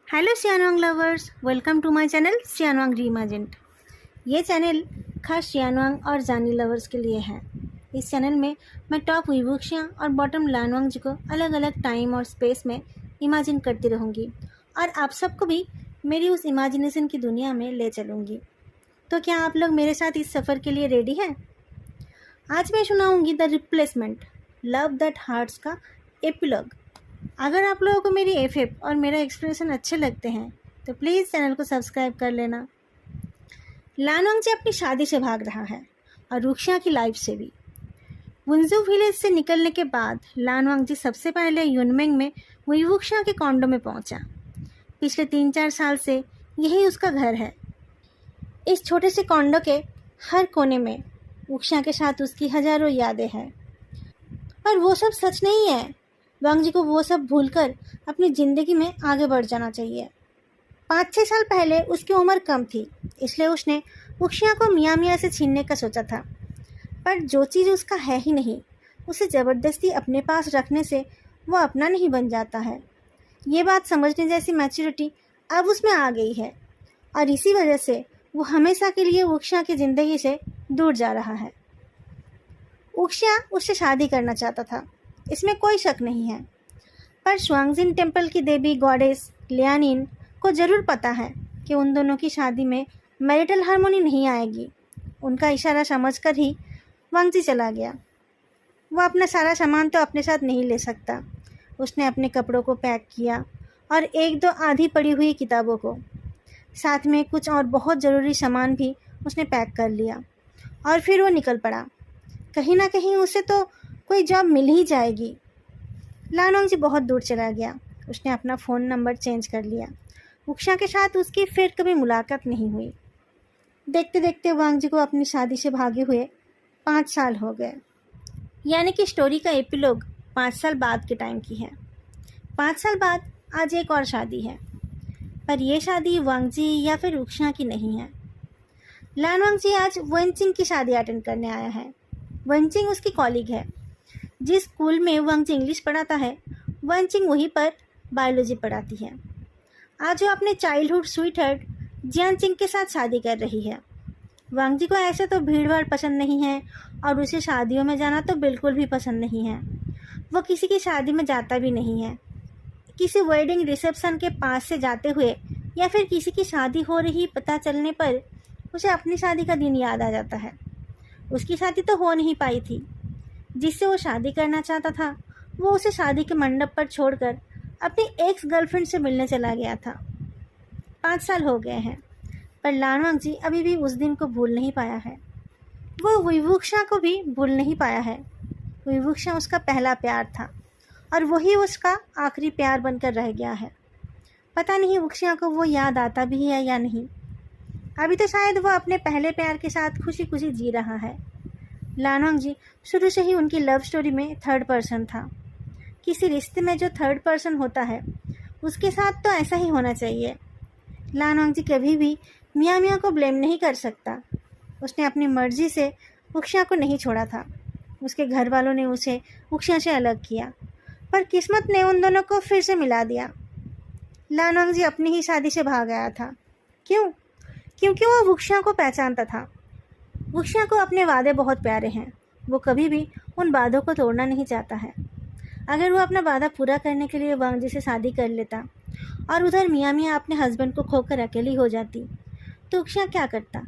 Hello सियानवांग lovers, welcome to my channel सियानवांग reimagined. ये चैनल खास सियानवांग और जानी लवर्स के लिए है। इस चैनल में मैं टॉप विवुक्षिया और बॉटम लानवांग जी को अलग अलग टाइम और स्पेस में इमेजिन करती रहूँगी और आप सबको भी मेरी उस इमेजिनेशन की दुनिया में ले चलूँगी। तो क्या आप लोग मेरे साथ इस सफ़र के लिए रेडी हैं? आज मैं सुनाऊँगी the replacement love that hearts का एपिलॉग। अगर आप लोगों को मेरी एफएफ और मेरा एक्सप्रेशन अच्छे लगते हैं तो प्लीज़ चैनल को सब्सक्राइब कर लेना। लानवांग जी अपनी शादी से भाग रहा है और रुक्षिया की लाइफ से भी। वुंजू विलेज से निकलने के बाद लानवांग जी सबसे पहले युनमेंग में वुक्षिया के कॉन्डो में पहुंचा। पिछले 3-4 साल से यही उसका घर है। इस छोटे से कॉन्डो के हर कोने में वुक्षिया के साथ उसकी हजारों यादें हैं। पर वो सब सच नहीं है। वांग जी को वो सब भूलकर अपनी ज़िंदगी में आगे बढ़ जाना चाहिए। 5-6 साल पहले उसकी उम्र कम थी, इसलिए उसने वुक्षिया को मियाँ मियाँ से छीनने का सोचा था। पर जो चीज़ उसका है ही नहीं, उसे ज़बरदस्ती अपने पास रखने से वो अपना नहीं बन जाता है। ये बात समझने जैसी मैच्योरिटी अब उसमें आ गई है और इसी वजह से वो हमेशा के लिए वुक्षिया की ज़िंदगी से दूर जा रहा है। वुक्षिया उससे शादी करना चाहता था, इसमें कोई शक नहीं है। पर शुआंगजिन टेम्पल की देवी गॉडेस लियानिन को ज़रूर पता है कि उन दोनों की शादी में मैरिटल हार्मोनी नहीं आएगी। उनका इशारा समझकर ही वांग जी चला गया। वो अपना सारा सामान तो अपने साथ नहीं ले सकता। उसने अपने कपड़ों को पैक किया और 1-2 आधी पड़ी हुई किताबों को, साथ में कुछ और बहुत ज़रूरी सामान भी उसने पैक कर लिया और फिर वो निकल पड़ा। कहीं ना कहीं उसे तो कोई जॉब मिल ही जाएगी। लानवांग जी बहुत दूर चला गया। उसने अपना फ़ोन नंबर चेंज कर लिया। वुक्षिया के साथ उसकी फिर कभी मुलाकात नहीं हुई। देखते देखते वांग जी को अपनी शादी से भागे हुए 5 साल हो गए, यानी कि स्टोरी का एपिलॉग 5 साल बाद के टाइम की है। 5 साल बाद आज एक और शादी है, पर यह शादी वांग जी या फिर वुक्षिया की नहीं है। लानवांग जी आज वेनचिंग की शादी अटेंड करने आया है। वेनचिंग उसकी कॉलीग है। जिस स्कूल में वांग जी इंग्लिश पढ़ाता है, वेनचिंग वहीं पर बायोलॉजी पढ़ाती है। आज वो अपने चाइल्डहुड स्वीटहार्ट जियानचिंग के साथ शादी कर रही है। वांग जी को ऐसे तो भीड़ भाड़ पसंद नहीं है और उसे शादियों में जाना तो बिल्कुल भी पसंद नहीं है। वो किसी की शादी में जाता भी नहीं है। किसी वेडिंग रिसेप्शन के पास से जाते हुए या फिर किसी की शादी हो रही पता चलने पर उसे अपनी शादी का दिन याद आ जाता है। उसकी शादी तो हो नहीं पाई थी। जिससे वो शादी करना चाहता था, वो उसे शादी के मंडप पर छोड़कर अपनी एक्स गर्लफ्रेंड से मिलने चला गया था। 5 साल हो गए हैं, पर लानवांग जी अभी भी उस दिन को भूल नहीं पाया है। वो विवुक्षिया को भी भूल नहीं पाया है। विवुक्षिया उसका पहला प्यार था और वही उसका आखिरी प्यार बनकर रह गया है। पता नहीं वुक्षिया को वो याद आता भी है या नहीं। अभी तो शायद वो अपने पहले प्यार के साथ खुशी खुशी जी रहा है। लानवांग जी शुरू से ही उनकी लव स्टोरी में थर्ड पर्सन था। किसी रिश्ते में जो थर्ड पर्सन होता है उसके साथ तो ऐसा ही होना चाहिए। लानवांग जी कभी भी मियाँ मियाँ को ब्लेम नहीं कर सकता। उसने अपनी मर्जी से वुक्षिया को नहीं छोड़ा था। उसके घर वालों ने उसे वुक्षिया से अलग किया, पर किस्मत ने उन दोनों को फिर से मिला दिया। लानवांग जी अपनी ही शादी से भाग आया था। क्यों? क्योंकि वो वुक्षिया को पहचानता था। वुक्षिया को अपने वादे बहुत प्यारे हैं। वो कभी भी उन वादों को तोड़ना नहीं चाहता है। अगर वो अपना वादा पूरा करने के लिए वांग जी से शादी कर लेता और उधर मियाँ मियाँ अपने हस्बैंड को खोकर अकेली हो जाती, तो वुक्षिया क्या करता?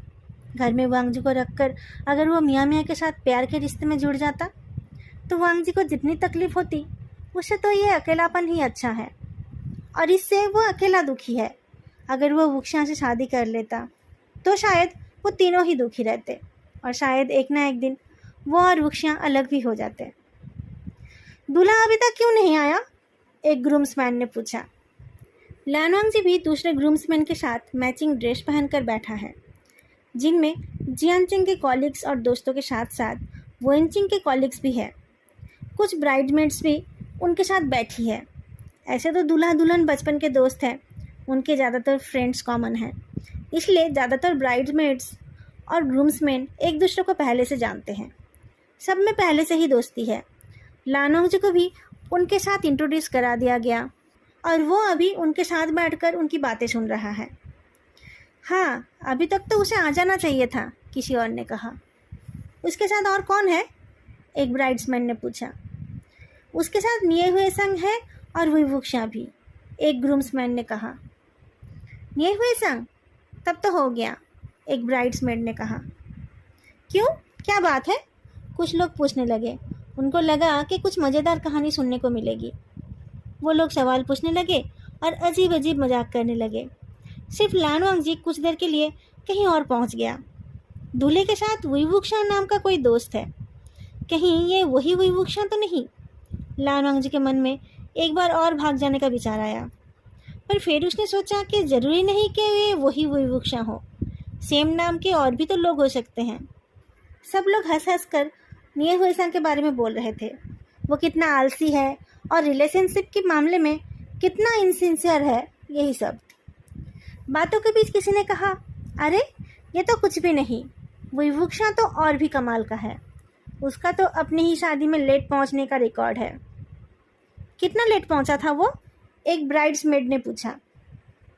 घर में वांग जी को रखकर अगर वो मियाँ मियाँ के साथ प्यार के रिश्ते में जुड़ जाता, तो वांग जी को जितनी तकलीफ होती, उससे तो ये अकेलापन ही अच्छा है और इससे वो अकेला दुखी है। अगर वो वुक्षिया से शादी कर लेता तो शायद वो तीनों ही दुखी रहते और शायद एक ना एक दिन वो और वुक्षिया अलग भी हो जाते। दूल्हा अभी तक क्यों नहीं आया? एक ग्रूम्समैन ने पूछा। लानवांग जी भी दूसरे ग्रूम्समैन के साथ मैचिंग ड्रेस पहनकर बैठा है, जिनमें जियानचिंग के कॉलीग्स और दोस्तों के साथ साथ वेनचिंग के कॉलीग्स भी है। कुछ ब्राइडमेड्स भी उनके साथ बैठी है। ऐसे तो दूल्हा दुल्हन बचपन के दोस्त हैं, उनके ज़्यादातर फ्रेंड्स कॉमन हैं, इसलिए ज़्यादातर ब्राइडमेड्स और ग्रूम्समैन एक दूसरे को पहले से जानते हैं। सब में पहले से ही दोस्ती है। लानवांग जी को भी उनके साथ इंट्रोड्यूस करा दिया गया और वो अभी उनके साथ बैठकर उनकी बातें सुन रहा है। हाँ, अभी तक तो उसे आ जाना चाहिए था, किसी और ने कहा। उसके साथ और कौन है? एक ब्राइड्समैन ने पूछा। उसके साथ निये हुए संग है और विवुक्षा भी, एक ग्रूम्समैन ने कहा। निये हुए संग? तब तो हो गया, एक ब्राइड्समेड ने कहा। क्यों, क्या बात है? कुछ लोग पूछने लगे। उनको लगा कि कुछ मज़ेदार कहानी सुनने को मिलेगी। वो लोग सवाल पूछने लगे और अजीब अजीब मजाक करने लगे। सिर्फ लानवांग जी कुछ देर के लिए कहीं और पहुंच गया। दूल्हे के साथ विवुक्षा नाम का कोई दोस्त है, कहीं ये वही विवुक्षा तो नहीं? लानवांग जी के मन में एक बार और भाग जाने का विचार आया, पर फिर उसने सोचा कि ज़रूरी नहीं कि ये वही विवुक्षा हो, सेम नाम के और भी तो लोग हो सकते हैं। सब लोग हंस हंस कर निये हुए संग के बारे में बोल रहे थे। वो कितना आलसी है और रिलेशनशिप के मामले में कितना इनसिंसियर है, यही सब। बातों के बीच किसी ने कहा, अरे ये तो कुछ भी नहीं, विवुक्षा तो और भी कमाल का है। उसका तो अपनी ही शादी में लेट पहुंचने का रिकॉर्ड है। कितना लेट पहुंचा था वो? एक ब्राइड्समेड ने पूछा।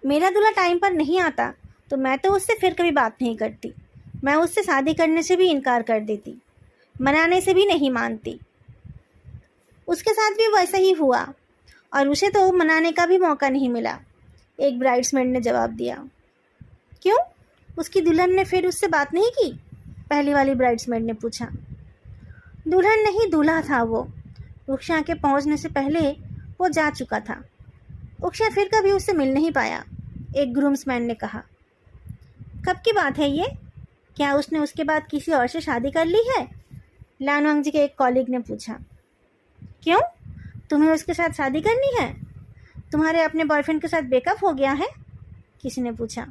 मेरा दूल्हा टाइम पर नहीं आता तो मैं तो उससे फिर कभी बात नहीं करती। मैं उससे शादी करने से भी इनकार कर देती, मनाने से भी नहीं मानती। उसके साथ भी वैसा ही हुआ और उसे तो मनाने का भी मौका नहीं मिला, एक ब्राइड्समेड ने जवाब दिया। क्यों, उसकी दुल्हन ने फिर उससे बात नहीं की? पहली वाली ब्राइड्समेड ने पूछा। दुल्हन नहीं, दूल्हा था वो। उक्षा के पहुंचने से पहले वो जा चुका था। उक्षा फिर कभी उससे मिल नहीं पाया, एक ग्रूम्समैन ने कहा। कब की बात है ये? क्या उसने उसके बाद किसी और से शादी कर ली है? लानवांग जी के एक कॉलीग ने पूछा। क्यों, तुम्हें उसके साथ शादी करनी है? तुम्हारे अपने बॉयफ्रेंड के साथ ब्रेकअप हो गया है? किसी ने पूछा।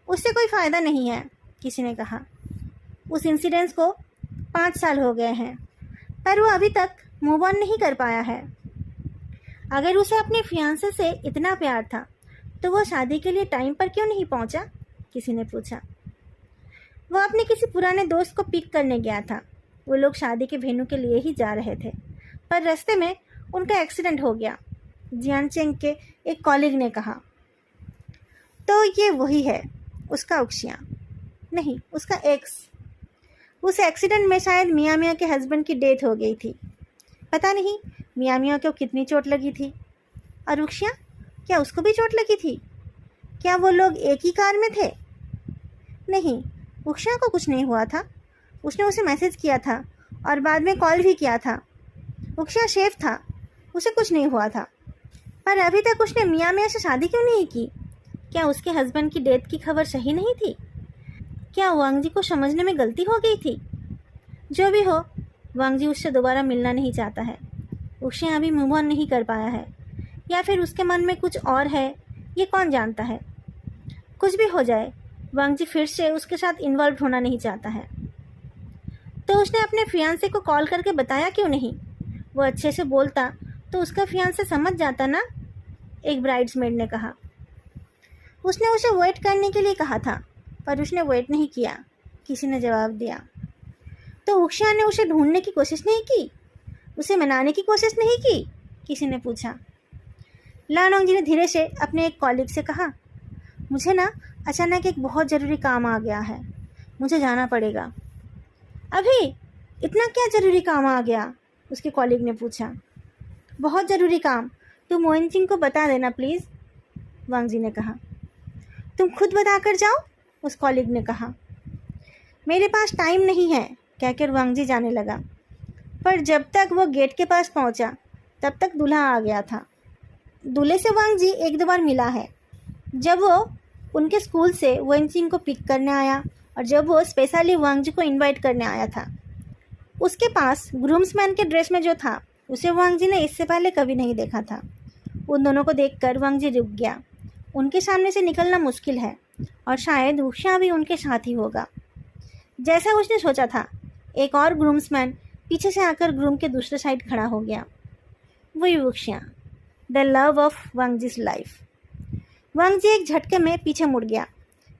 उससे कोई फ़ायदा नहीं है, किसी ने कहा। उस इंसिडेंस को 5 साल हो गए हैं, पर वो अभी तक मूव ऑन नहीं कर पाया है। अगर उसे अपने फियांसे से इतना प्यार था तो वो शादी के लिए टाइम पर क्यों नहीं पहुंचा? किसी ने पूछा। वो अपने किसी पुराने दोस्त को पिक करने गया था। वो लोग शादी के वेन्यू के लिए ही जा रहे थे, पर रास्ते में उनका एक्सीडेंट हो गया, जियानचेंग के एक कॉलीग ने कहा। तो ये वही है, उसका उक्षिया नहीं, उसका एक्स। उस एक्सीडेंट में शायद मियाँ के हस्बैंड की डेथ हो गई थी। पता नहीं मियाँ को कितनी चोट लगी थी। और उक्षिया, क्या उसको भी चोट लगी थी? क्या वो लोग एक ही कार में थे? नहीं, उक्षिया को कुछ नहीं हुआ था। उसने उसे मैसेज किया था और बाद में कॉल भी किया था। उक्षिया सेफ था, उसे कुछ नहीं हुआ था। पर अभी तक उसने मियाँ से शादी क्यों नहीं की? क्या उसके हस्बैंड की डेथ की खबर सही नहीं थी? क्या वांग जी को समझने में गलती हो गई थी? जो भी हो, वांग जी उससे दोबारा मिलना नहीं चाहता है। उसे अभी मूव ऑन नहीं कर पाया है, या फिर उसके मन में कुछ और है, ये कौन जानता है। कुछ भी हो जाए, वांग जी फिर से उसके साथ इन्वॉल्व होना नहीं चाहता है। तो उसने अपने फियांसे को कॉल करके बताया क्यों नहीं? वो अच्छे से बोलता तो उसका फियांसे समझ जाता ना, एक ब्राइड्समेड ने कहा। उसने उसे वेट करने के लिए कहा था, पर उसने वेट नहीं किया, किसी ने जवाब दिया। तो उक्षिया ने उसे ढूंढने की कोशिश नहीं की, उसे मनाने की कोशिश नहीं की, किसी ने पूछा। लानवांग जी ने धीरे से अपने एक कॉलीग से कहा, मुझे ना अचानक एक बहुत ज़रूरी काम आ गया है, मुझे जाना पड़ेगा। अभी इतना क्या ज़रूरी काम आ गया? उसके कॉलीग ने पूछा। बहुत ज़रूरी काम, तुम वेनचिंग को बता देना प्लीज़, वांग जी ने कहा। तुम खुद बता कर जाओ, उस कॉलीग ने कहा। मेरे पास टाइम नहीं है, कहकर वांग जी जाने लगा। पर जब तक वो गेट के पास पहुंचा, तब तक दूल्हा आ गया था। दूल्हे से वांग जी 1-2 बार मिला है, जब वो उनके स्कूल से वेनचिंग को पिक करने आया और जब वो स्पेशली वांग जी को इनवाइट करने आया था। उसके पास ग्रूम्समैन के ड्रेस में जो था, उसे वांग जी ने इससे पहले कभी नहीं देखा था। उन दोनों को देखकर वांग जी रुक गया। उनके सामने से निकलना मुश्किल है और शायद उक्षा भी उनके साथ ही होगा। जैसा उसने सोचा था, एक और ग्रूम्समैन पीछे से आकर ग्रूम के दूसरे साइड खड़ा हो गया। वही उक्षा, the love of Wangji life. Wangji एक झटके में पीछे मुड़ गया।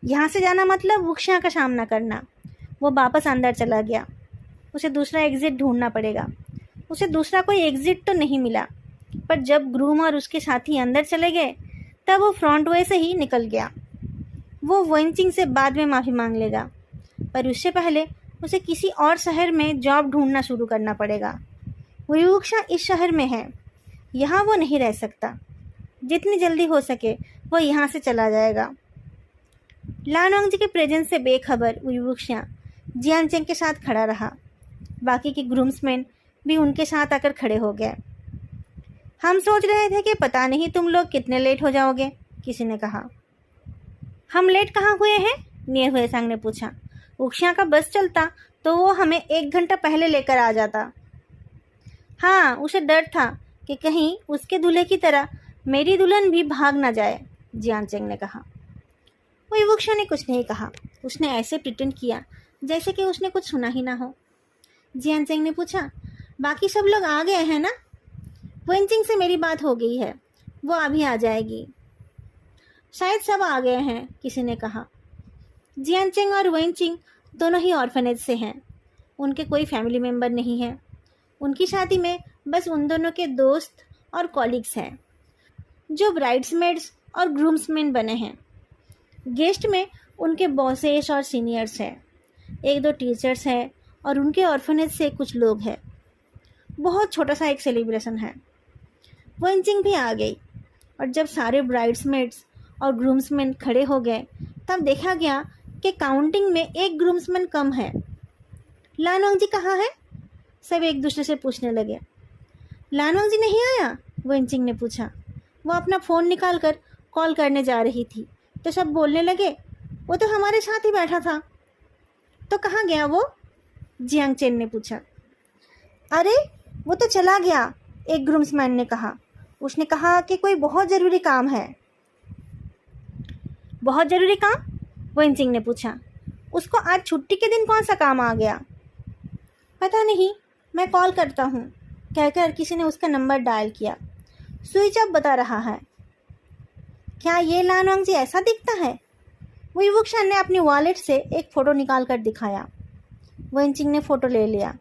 यहाँ से जाना मतलब उक्षा का सामना करना। वो वापस अंदर चला गया। उसे दूसरा एग्ज़िट ढूंढना पड़ेगा। उसे दूसरा कोई एग्ज़िट तो नहीं मिला। पर जब ग्रूम और उसके साथी अंदर चले गए तब वो फ्रंट वे से ही निकल गया। वो वेंचिंग से बाद में माफ़ी मांग लेगा, पर उससे पहले उसे किसी और शहर में जॉब ढूंढना शुरू करना पड़ेगा। विवुक्षा इस शहर में है, यहाँ वो नहीं रह सकता। जितनी जल्दी हो सके वो यहाँ से चला जाएगा। लानोंग जी के प्रेजेंस से बेखबर विवुक्षा जियांचेंग के साथ खड़ा रहा। बाकी के ग्रूम्समैन भी उनके साथ आकर खड़े हो गए। हम सोच रहे थे कि पता नहीं तुम लोग कितने लेट हो जाओगे, किसी ने कहा। हम लेट कहाँ हुए हैं? निये हुए सांग ने पूछा। उक्षिया का बस चलता तो वो हमें 1 घंटा पहले लेकर आ जाता। हाँ, उसे डर था कि कहीं उसके दूल्हे की तरह मेरी दुल्हन भी भाग ना जाए, जियांचेंग ने कहा। विवुक्षा ने कुछ नहीं कहा। उसने ऐसे प्रिटेंड किया जैसे कि उसने कुछ सुना ही ना हो। जियांचेंग ने पूछा, बाकी सब लोग आ गए हैं ना? वेंचिंग से मेरी बात हो गई है, वो अभी आ जाएगी। शायद सब आ गए हैं, किसी ने कहा। जियांचेंग और वेंचिंग दोनों ही ऑर्फनेज से हैं। उनके कोई फैमिली मेम्बर नहीं है। उनकी शादी में बस उन दोनों के दोस्त और कॉलीग्स हैं जो ब्राइड्समेड्स और ग्रूम्समैन बने हैं। गेस्ट में उनके बॉसेस और सीनियर्स हैं, 1-2 टीचर्स हैं और उनके ऑर्फनेज से कुछ लोग हैं। बहुत छोटा सा एक सेलिब्रेशन है। वेंचिंग भी आ गई और जब सारे ब्राइड्समेड्स और ग्रूम्समैन खड़े हो गए तब देखा गया कि काउंटिंग में 1 ग्रूम्समैन कम है। लानोंग जी कहाँ है? सब एक दूसरे से पूछने लगे। लानोंग जी नहीं आया? वेंचिंग ने पूछा। वो अपना फ़ोन निकाल कर कॉल करने जा रही थी तो सब बोलने लगे, वो तो हमारे साथ ही बैठा था। तो कहाँ गया वो? जियांचेन ने पूछा। अरे वो तो चला गया, एक ग्रूम्समैन ने कहा। उसने कहा कि कोई बहुत ज़रूरी काम है। बहुत ज़रूरी काम? वेंचिंग ने पूछा। उसको आज छुट्टी के दिन कौन सा काम आ गया? पता नहीं, मैं कॉल करता हूँ, कहकर किसी ने उसका नंबर डायल किया। स्विच ऑफ बता रहा है। क्या ये लानोंग जी ऐसा दिखता है? विवुक्षा ने अपनी वॉलेट से एक फ़ोटो निकाल कर दिखाया। वेंचिंग ने फ़ोटो ले लिया।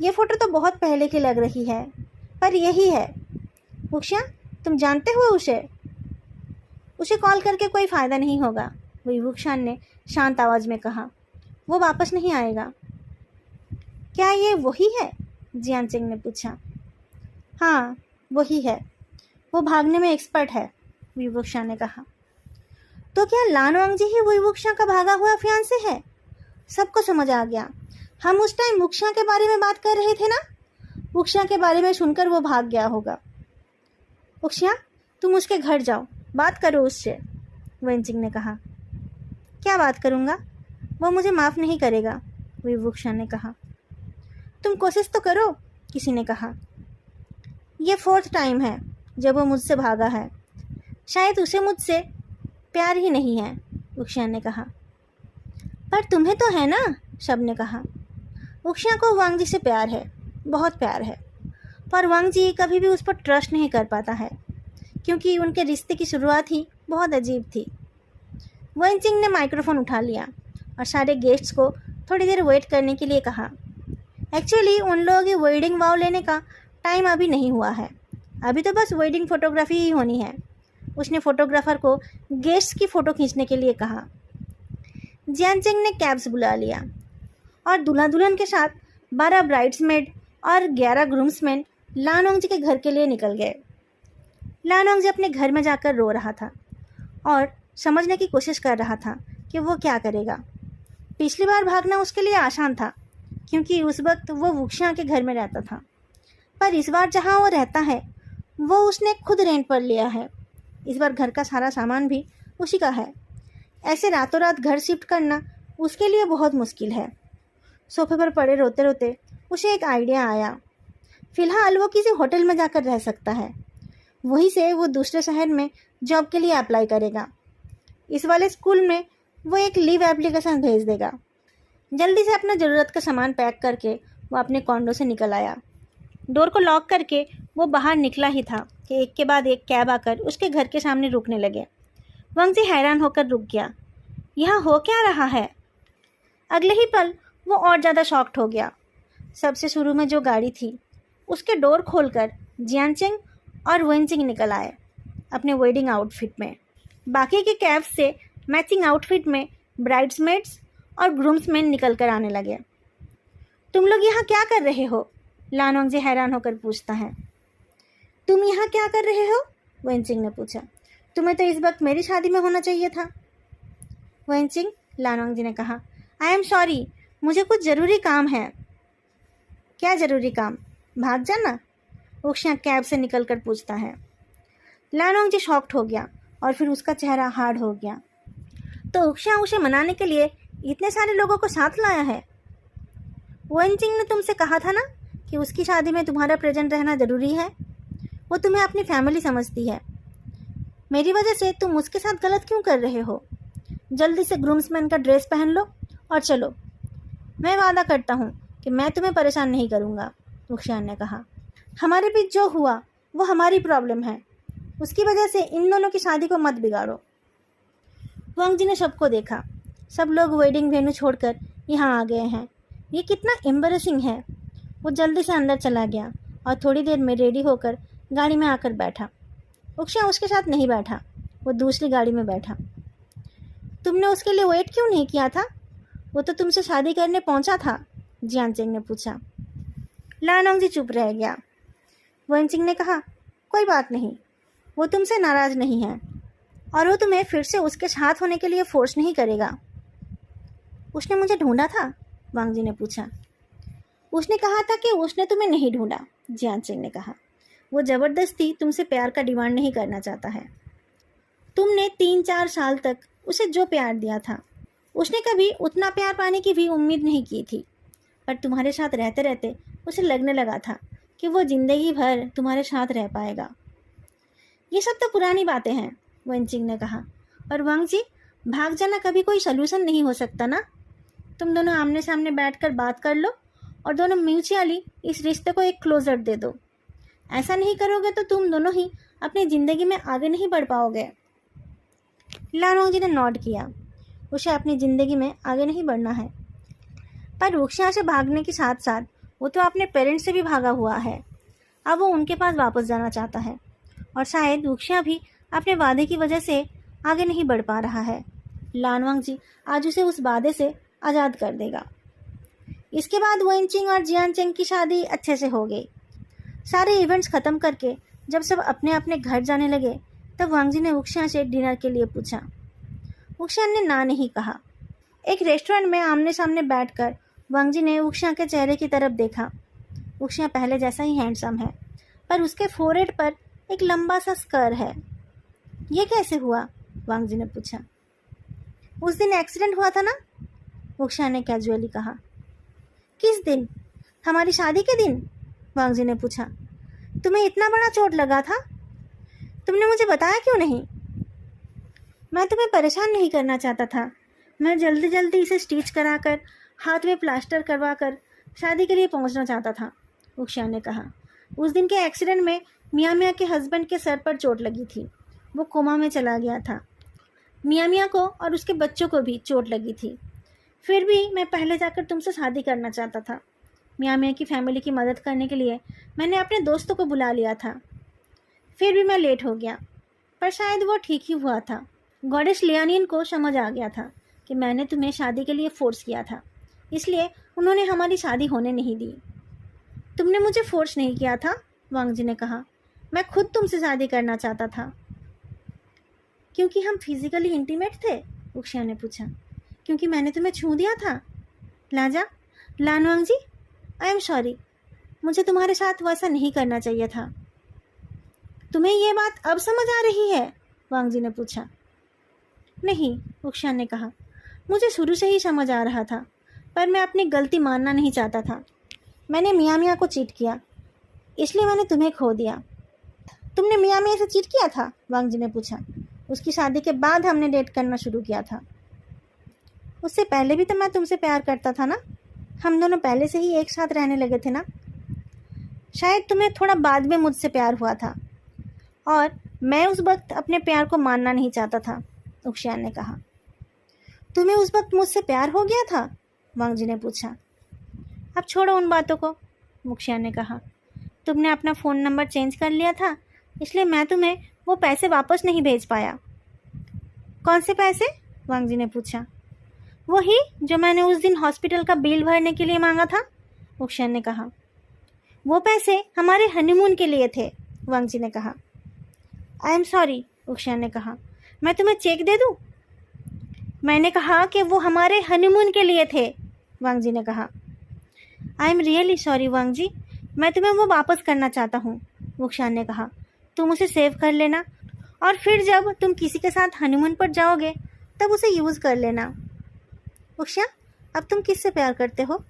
ये फ़ोटो तो बहुत पहले की लग रही है, पर यही है। वुक्षा, तुम जानते हो उसे? उसे कॉल करके कोई फ़ायदा नहीं होगा, विवुक्षा ने शांत आवाज़ में कहा। वो वापस नहीं आएगा। क्या ये वही है? जियांचेंग ने पूछा। हाँ, वही है। वो भागने में एक्सपर्ट है, विवुक्षा ने कहा। तो क्या लानोंग जी ही विवुक्षा का भागा हुआ फियांसे है? सबको समझ आ गया। हम उस टाइम वुक्षा के बारे में बात कर रहे थे ना? वुक्षा के बारे में सुनकर वो भाग गया होगा। वुक्षा, तुम उसके घर जाओ, बात करो उससे, वेंचिंग ने कहा। क्या बात करूँगा? वो मुझे माफ़ नहीं करेगा, विवुक्षा ने कहा। तुम कोशिश तो करो, किसी ने कहा। ये 4th टाइम है जब वो मुझसे भागा है। शायद उसे मुझसे प्यार ही नहीं है, वुक्षा ने कहा। पर तुम्हें तो है ना, सब ने कहा। वुक्षा को वांग जी से प्यार है, बहुत प्यार है, पर वांग जी कभी भी उस पर ट्रस्ट नहीं कर पाता है क्योंकि उनके रिश्ते की शुरुआत ही बहुत अजीब थी। वेंचिंग ने माइक्रोफोन उठा लिया और सारे गेस्ट्स को थोड़ी देर वेट करने के लिए कहा। एक्चुअली उन लोगों की वेडिंग वाव लेने का टाइम अभी नहीं हुआ है, अभी तो बस वेडिंग फोटोग्राफी ही होनी है। उसने फोटोग्राफर को गेस्ट्स की फ़ोटो खींचने के लिए कहा। जियांचेंग ने कैब्स बुला लिया और दूल्हा दुल्हन के साथ 12 ब्राइड्समेड और 11 ग्रूम्समैन लानोंग जी के घर के लिए निकल गए। लानोंग जी अपने घर में जाकर रो रहा था और समझने की कोशिश कर रहा था कि वो क्या करेगा। पिछली बार भागना उसके लिए आसान था क्योंकि उस वक्त वो वुक्षा के घर में रहता था, पर इस बार जहाँ वो रहता है वो उसने खुद रेंट पर लिया है। इस बार घर का सारा सामान भी उसी का है। ऐसे रातों रात घर शिफ्ट करना उसके लिए बहुत मुश्किल है। सोफे पर पड़े रोते रोते उसे एक आइडिया आया। फ़िलहाल वो किसी होटल में जाकर रह सकता है, वहीं से वो दूसरे शहर में जॉब के लिए अप्लाई करेगा। इस वाले स्कूल में वो एक लीव एप्लीकेशन भेज देगा। जल्दी से अपना ज़रूरत का सामान पैक करके वो अपने कॉन्डो से निकल आया। डोर को लॉक करके वो बाहर निकला ही था कि एक के बाद एक कैब आकर उसके घर के सामने रुकने लगे। वांग जी हैरान होकर रुक गया। यहाँ हो क्या रहा है? अगले ही पल वो और ज़्यादा शॉक्ड हो गया। सबसे शुरू में जो गाड़ी थी उसके डोर खोलकर जियांचेंग और वेंचिंग निकल आए अपने वेडिंग आउटफिट में। बाकी के कैब से मैचिंग आउटफिट में ब्राइड्समेड्स और ग्रूम्समेन निकल कर आने लगे। तुम लोग यहाँ क्या कर रहे हो? लानवांग जी हैरान होकर पूछता है। तुम यहाँ क्या कर रहे हो? वेंचिंग ने पूछा। तुम्हें तो इस वक्त मेरी शादी में होना चाहिए था। वेंचिंग, लानवांग जी ने कहा, आई एम सॉरी, मुझे कुछ ज़रूरी काम है। क्या ज़रूरी काम? भाग जाना? उक्शियाँ कैब से निकल कर पूछता है। लानवांग जी शॉक्ड हो गया और फिर उसका चेहरा हार्ड हो गया। तो उक्शियाँ उसे मनाने के लिए इतने सारे लोगों को साथ लाया है? वेंचिंग ने तुमसे कहा था ना कि उसकी शादी में तुम्हारा प्रेजेंट रहना ज़रूरी है। वो तुम्हें अपनी फैमिली समझती है। मेरी वजह से तुम उसके साथ गलत क्यों कर रहे हो? जल्दी से ग्रूम्समैन का ड्रेस पहन लो और चलो। मैं वादा करता हूँ कि मैं तुम्हें परेशान नहीं करूँगा, उक्शियान ने कहा। हमारे बीच जो हुआ वो हमारी प्रॉब्लम है, उसकी वजह से इन दोनों की शादी को मत बिगाड़ो। वांग जी ने सबको देखा। सब लोग वेडिंग वेन्यू छोड़कर यहाँ आ गए हैं। ये कितना एम्बैरेसिंग है। वो जल्दी से अंदर चला गया और थोड़ी देर में रेडी होकर गाड़ी में आकर बैठा। उक्शिया उसके साथ नहीं बैठा, वो दूसरी गाड़ी में बैठा। तुमने उसके लिए वेट क्यों नहीं किया था? वो तो तुमसे शादी करने पहुंचा था, जियानचेंग ने पूछा। लानवांग जी चुप रह गया। वेंचिंग ने कहा, कोई बात नहीं, वो तुमसे नाराज़ नहीं है और वो तुम्हें फिर से उसके साथ होने के लिए फोर्स नहीं करेगा। उसने मुझे ढूंढा था? वांग जी ने पूछा। उसने कहा था कि उसने तुम्हें नहीं ढूंढा, जियानचेंग ने कहा। वो ज़बरदस्ती तुमसे प्यार का डिमांड नहीं करना चाहता है। तुमने 3-4 साल तक उसे जो प्यार दिया था, उसने कभी उतना प्यार पाने की भी उम्मीद नहीं की थी। पर तुम्हारे साथ रहते रहते उसे लगने लगा था कि वो ज़िंदगी भर तुम्हारे साथ रह पाएगा। ये सब तो पुरानी बातें हैं, वेंचिंग ने कहा। और वांग जी, भाग जाना कभी कोई सलूशन नहीं हो सकता ना। तुम दोनों आमने सामने बैठकर बात कर लो और दोनों म्यूचुअली इस रिश्ते को एक क्लोजर दे दो। ऐसा नहीं करोगे तो तुम दोनों ही अपनी ज़िंदगी में आगे नहीं बढ़ पाओगे। लानवांग जी ने नॉड किया। उसे अपनी ज़िंदगी में आगे नहीं बढ़ना है। पर उक्शिया से भागने के साथ साथ वो तो अपने पेरेंट्स से भी भागा हुआ है। अब वो उनके पास वापस जाना चाहता है और शायद उक्शिया भी अपने वादे की वजह से आगे नहीं बढ़ पा रहा है। लानवांग जी आज उसे उस वादे से आज़ाद कर देगा। इसके बाद वेंचिंग और जियानचेंग की शादी अच्छे से हो गई। सारे इवेंट्स ख़त्म करके जब सब अपने अपने घर जाने लगे तब वांग जी ने उक्शिया से डिनर के लिए पूछा। उक्शिया ने ना नहीं कहा। एक रेस्टोरेंट में आमने सामने बैठकर वांग जी ने उक्शिया के चेहरे की तरफ देखा। उक्शिया पहले जैसा ही हैंडसम है, पर उसके फोरहेड पर एक लंबा सा स्कर है। ये कैसे हुआ? वांग जी ने पूछा। उस दिन एक्सीडेंट हुआ था ना, उक्शिया ने कैजुअली कहा। किस दिन? हमारी शादी के दिन, वांग जी ने पूछा। तुम्हें इतना बड़ा चोट लगा था? तुमने मुझे बताया क्यों नहीं? मैं तुम्हें परेशान नहीं करना चाहता था। मैं जल्दी जल्दी इसे स्टिच कराकर हाथ में प्लास्टर करवाकर शादी के लिए पहुंचना चाहता था, उक्शिया ने कहा। उस दिन के एक्सीडेंट में मियाँ मियाँ के हस्बैंड के सर पर चोट लगी थी। वो कोमा में चला गया था। मियाँ मियाँ को और उसके बच्चों को भी चोट लगी थी। फिर भी मैं पहले जाकर तुमसे शादी करना चाहता था। मियाँ मियाँ की फैमिली की मदद करने के लिए मैंने अपने दोस्तों को बुला लिया था। फिर भी मैं लेट हो गया, पर शायद वो ठीक ही हुआ था। गॉडेस लियानियन को समझ आ गया था कि मैंने तुम्हें शादी के लिए फोर्स किया था, इसलिए उन्होंने हमारी शादी होने नहीं दी। तुमने मुझे फोर्स नहीं किया था, वांग जी ने कहा। मैं खुद तुमसे शादी करना चाहता था। क्योंकि हम फिजिकली इंटीमेट थे, उक्शिया ने पूछा। क्योंकि मैंने तुम्हें छू दिया था? लानवांग जी, आई एम सॉरी, मुझे तुम्हारे साथ वैसा नहीं करना चाहिए था। तुम्हें ये बात अब समझ आ रही है? वांग जी ने पूछा। नहीं, उक्शिया ने कहा। मुझे शुरू से ही समझ आ रहा था, पर मैं अपनी गलती मानना नहीं चाहता था। मैंने मियाँ मियाँ को चीट किया, इसलिए मैंने तुम्हें खो दिया। तुमने मियाँ मियाँ से चीट किया था? वांग जी ने पूछा। उसकी शादी के बाद हमने डेट करना शुरू किया था। उससे पहले भी तो मैं तुमसे प्यार करता था ना। हम दोनों पहले से ही एक साथ रहने लगे थे ना। शायद तुम्हें थोड़ा बाद में मुझसे प्यार हुआ था और मैं उस वक्त अपने प्यार को मानना नहीं चाहता था, उक्शिया ने कहा। तुम्हें उस वक्त मुझसे प्यार हो गया था? वांग जी ने पूछा। अब छोड़ो उन बातों को, उक्शिया ने कहा। तुमने अपना फ़ोन नंबर चेंज कर लिया था इसलिए मैं तुम्हें वो पैसे वापस नहीं भेज पाया। कौन से पैसे? वांग जी ने पूछा। वही जो मैंने उस दिन हॉस्पिटल का बिल भरने के लिए मांगा था, उक्शान ने कहा। वो पैसे हमारे हनीमून के लिए थे, वांग जी ने कहा। आई एम सॉरी, उक्शान ने कहा। मैं तुम्हें चेक दे दूं? मैंने कहा कि वो हमारे हनीमून के लिए थे, वांग जी ने कहा। आई एम रियली सॉरी वांग जी, मैं तुम्हें वो वापस करना चाहता हूँ, उक्शान ने कहा। तुम उसे सेव कर लेना और फिर जब तुम किसी के साथ हनीमून पर जाओगे तब उसे यूज़ कर लेना। उक्शा, अब तुम किससे प्यार करते हो?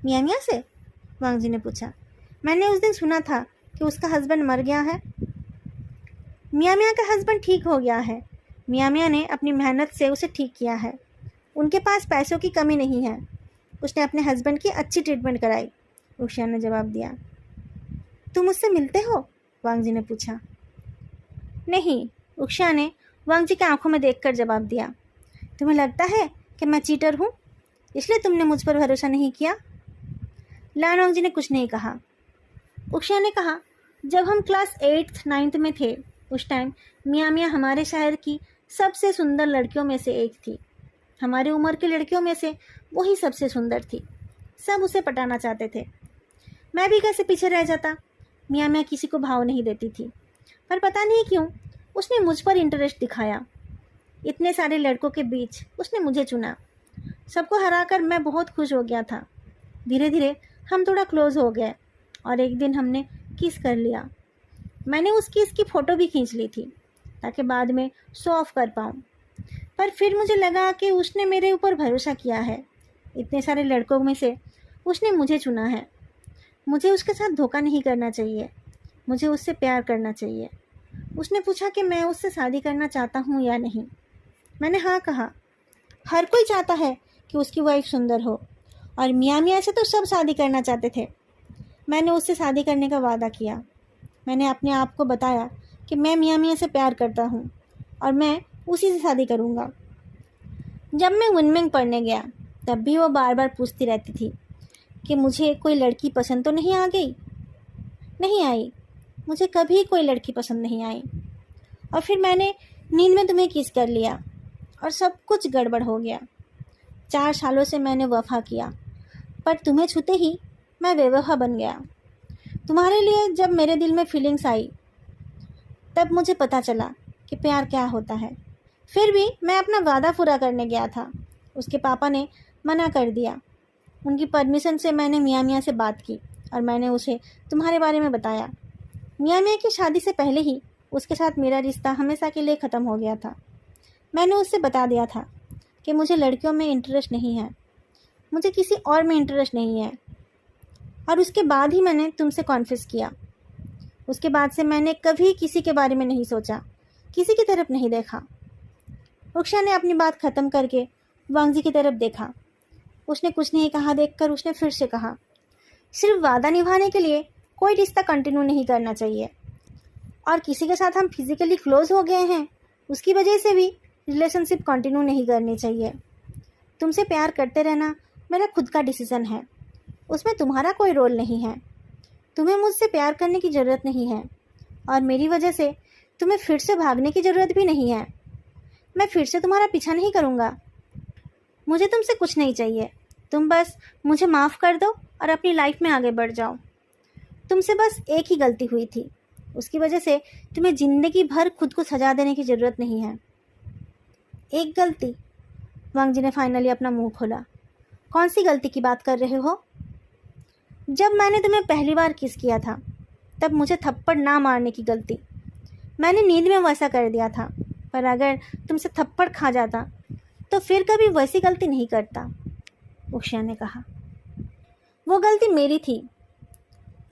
मियाँ मियाँ से? वांग जी ने पूछा। मैंने उस दिन सुना था कि उसका हस्बैंड मर गया है। मियाँ मियाँ का हस्बैंड ठीक हो गया है। मियाँ मियाँ ने अपनी मेहनत से उसे ठीक किया है। उनके पास पैसों की कमी नहीं है। उसने अपने हस्बैंड की अच्छी ट्रीटमेंट कराई, उक्शा ने जवाब दिया। तुम उससे मिलते हो? वांग जी ने पूछा। नहीं, उक्शा ने वांग जी की आंखों में देखकर जवाब दिया। तुम्हें लगता है कि मैं चीटर हूँ, इसलिए तुमने मुझ पर भरोसा नहीं किया? लान वांग जी ने कुछ नहीं कहा। उक्शा ने कहा, जब हम क्लास 8th 9th में थे उस टाइम मियाँ मियाँ हमारे शहर की सबसे सुंदर लड़कियों में से एक थी। हमारी उम्र की लड़कियों में से वही सबसे सुंदर थी। सब उसे पटाना चाहते थे। मैं भी कैसे पीछे रह जाता। मियाँ मियाँ किसी को भाव नहीं देती थी, पर पता नहीं क्यों उसने मुझ पर इंटरेस्ट दिखाया। इतने सारे लड़कों के बीच उसने मुझे चुना। सबको हराकर मैं बहुत खुश हो गया था। धीरे धीरे हम थोड़ा क्लोज हो गए और एक दिन हमने किस कर लिया। मैंने उस किस की फ़ोटो भी खींच ली थी ताकि बाद में शो ऑफ कर पाऊँ। पर फिर मुझे लगा कि उसने मेरे ऊपर भरोसा किया है। इतने सारे लड़कों में से उसने मुझे चुना है। मुझे उसके साथ धोखा नहीं करना चाहिए। मुझे उससे प्यार करना चाहिए। उसने पूछा कि मैं उससे शादी करना चाहता हूँ या नहीं। मैंने हाँ कहा। हर कोई चाहता है कि उसकी वाइफ सुंदर हो, और मियाँ मियाँ से तो सब शादी करना चाहते थे। मैंने उससे शादी करने का वादा किया। मैंने अपने आप को बताया कि मैं मियाँ मियाँ से प्यार करता हूँ और मैं उसी से शादी करूँगा। जब मैं वुनमेंग पढ़ने गया तब भी वो बार बार पूछती रहती थी कि मुझे कोई लड़की पसंद तो नहीं आ गई। नहीं आई, मुझे कभी कोई लड़की पसंद नहीं आई। और फिर मैंने नींद में तुम्हें किस कर लिया और सब कुछ गड़बड़ हो गया। 4 सालों से मैंने वफा किया, पर तुम्हें छूते ही मैं बेवफा बन गया। तुम्हारे लिए जब मेरे दिल में फीलिंग्स आई तब मुझे पता चला कि प्यार क्या होता है। फिर भी मैं अपना वादा पूरा करने गया था। उसके पापा ने मना कर दिया। उनकी परमिशन से मैंने मियाँ मियाँ से बात की और मैंने उसे तुम्हारे बारे में बताया। मियाँ मियाँ की शादी से पहले ही उसके साथ मेरा रिश्ता हमेशा के लिए ख़त्म हो गया था। मैंने उससे बता दिया था कि मुझे लड़कियों में इंटरेस्ट नहीं है, मुझे किसी और में इंटरेस्ट नहीं है। और उसके बाद ही मैंने तुमसे कॉन्फेस किया। उसके बाद से मैंने कभी किसी के बारे में नहीं सोचा, किसी की तरफ नहीं देखा। उक्शा ने अपनी बात ख़त्म करके वांग जी की तरफ देखा। उसने कुछ नहीं कहा देखकर उसने फिर से कहा, सिर्फ वादा निभाने के लिए कोई रिश्ता कंटिन्यू नहीं करना चाहिए। और किसी के साथ हम फिज़िकली क्लोज हो गए हैं उसकी वजह से भी रिलेशनशिप कंटिन्यू नहीं करनी चाहिए। तुमसे प्यार करते रहना मेरा खुद का डिसीज़न है, उसमें तुम्हारा कोई रोल नहीं है। तुम्हें मुझसे प्यार करने की ज़रूरत नहीं है और मेरी वजह से तुम्हें फिर से भागने की ज़रूरत भी नहीं है। मैं फिर से तुम्हारा पीछा नहीं करूँगा। मुझे तुमसे कुछ नहीं चाहिए। तुम बस मुझे माफ़ कर दो और अपनी लाइफ में आगे बढ़ जाओ। तुमसे बस एक ही गलती हुई थी, उसकी वजह से तुम्हें ज़िंदगी भर खुद को सजा देने की ज़रूरत नहीं है। एक गलती? वांग जी ने फाइनली अपना मुंह खोला। कौन सी गलती की बात कर रहे हो? जब मैंने तुम्हें पहली बार किस किया था तब मुझे थप्पड़ ना मारने की गलती। मैंने नींद में वैसा कर दिया था, पर अगर तुमसे थप्पड़ खा जाता तो फिर कभी वैसी गलती नहीं करता, उक्शा ने कहा। वो गलती मेरी थी,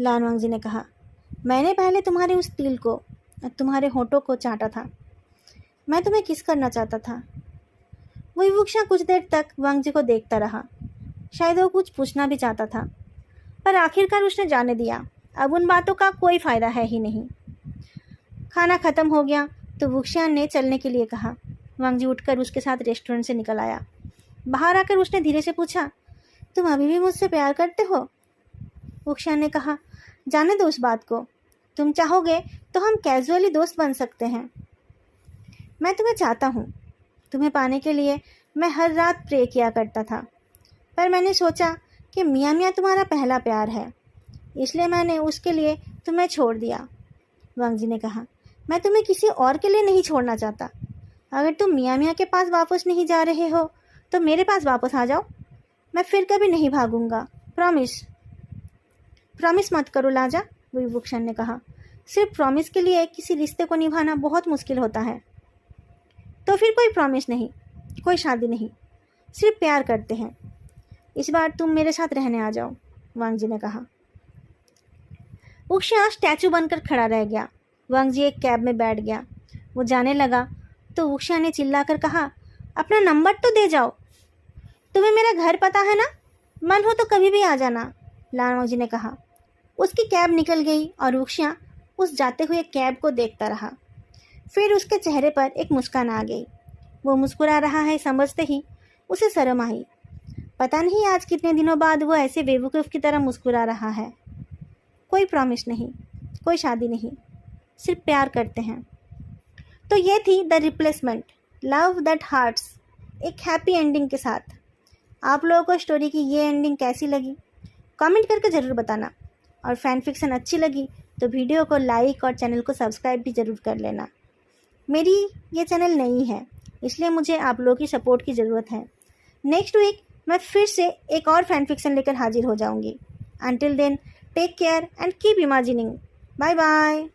लान वांग जी ने कहा। मैंने पहले तुम्हारे उस तिल को और तुम्हारे होठों को चाटा था। मैं तुम्हें किस करना चाहता था। वही वुक्शा कुछ देर तक वांग जी को देखता रहा। शायद वो कुछ पूछना भी चाहता था, पर आखिरकार उसने जाने दिया। अब उन बातों का कोई फ़ायदा है ही नहीं। खाना ख़त्म हो गया तो वुक्शा ने चलने के लिए कहा। वांग जी उठकर उसके साथ रेस्टोरेंट से निकल आया। बाहर आकर उसने धीरे से पूछा, तुम अभी भी मुझसे प्यार करते हो? वुक्शा ने कहा, जाने दो उस बात को। तुम चाहोगे तो हम कैजुअली दोस्त बन सकते हैं। मैं तुम्हें चाहता हूँ। तुम्हें पाने के लिए मैं हर रात प्रे किया करता था, पर मैंने सोचा कि मियाँ मियाँ तुम्हारा पहला प्यार है, इसलिए मैंने उसके लिए तुम्हें छोड़ दिया। वांग जी ने कहा, मैं तुम्हें किसी और के लिए नहीं छोड़ना चाहता। अगर तुम मियाँ मियाँ के पास वापस नहीं जा रहे हो तो मेरे पास वापस आ जाओ। मैं फिर कभी नहीं भागूंगा, प्रॉमिस। प्रॉमिस मत करो लाजा, विभूषण ने कहा। सिर्फ प्रॉमिस के लिए किसी रिश्ते को निभाना बहुत मुश्किल होता है। तो फिर कोई प्रॉमिस नहीं, कोई शादी नहीं, सिर्फ प्यार करते हैं। इस बार तुम मेरे साथ रहने आ जाओ, वांग जी ने कहा। उक्ष्या स्टैचू बनकर खड़ा रह गया। वांग जी एक कैब में बैठ गया। वो जाने लगा तो उक्ष्या ने चिल्लाकर कहा, अपना नंबर तो दे जाओ। तुम्हें मेरा घर पता है ना, मन हो तो कभी भी आ जाना, लानवांग जी ने कहा। उसकी कैब निकल गई और उक्ष्या उस जाते हुए कैब को देखता रहा। फिर उसके चेहरे पर एक मुस्कान आ गई। वो मुस्कुरा रहा है समझते ही उसे शर्म आई। पता नहीं आज कितने दिनों बाद वो ऐसे बेवकूफ़ की तरह मुस्कुरा रहा है। कोई प्रॉमिस नहीं, कोई शादी नहीं, सिर्फ प्यार करते हैं। तो ये थी the replacement, love that hearts, एक हैप्पी एंडिंग के साथ। आप लोगों को स्टोरी की ये एंडिंग कैसी लगी कमेंट करके ज़रूर बताना, और फैन फिक्शन अच्छी लगी तो वीडियो को लाइक और चैनल को सब्सक्राइब भी ज़रूर कर लेना। मेरी ये चैनल नई है, इसलिए मुझे आप लोगों की सपोर्ट की ज़रूरत है। नेक्स्ट वीक मैं फिर से एक और फैन फिक्शन लेकर हाजिर हो जाऊंगी। Until then, take care and keep imagining. Bye bye.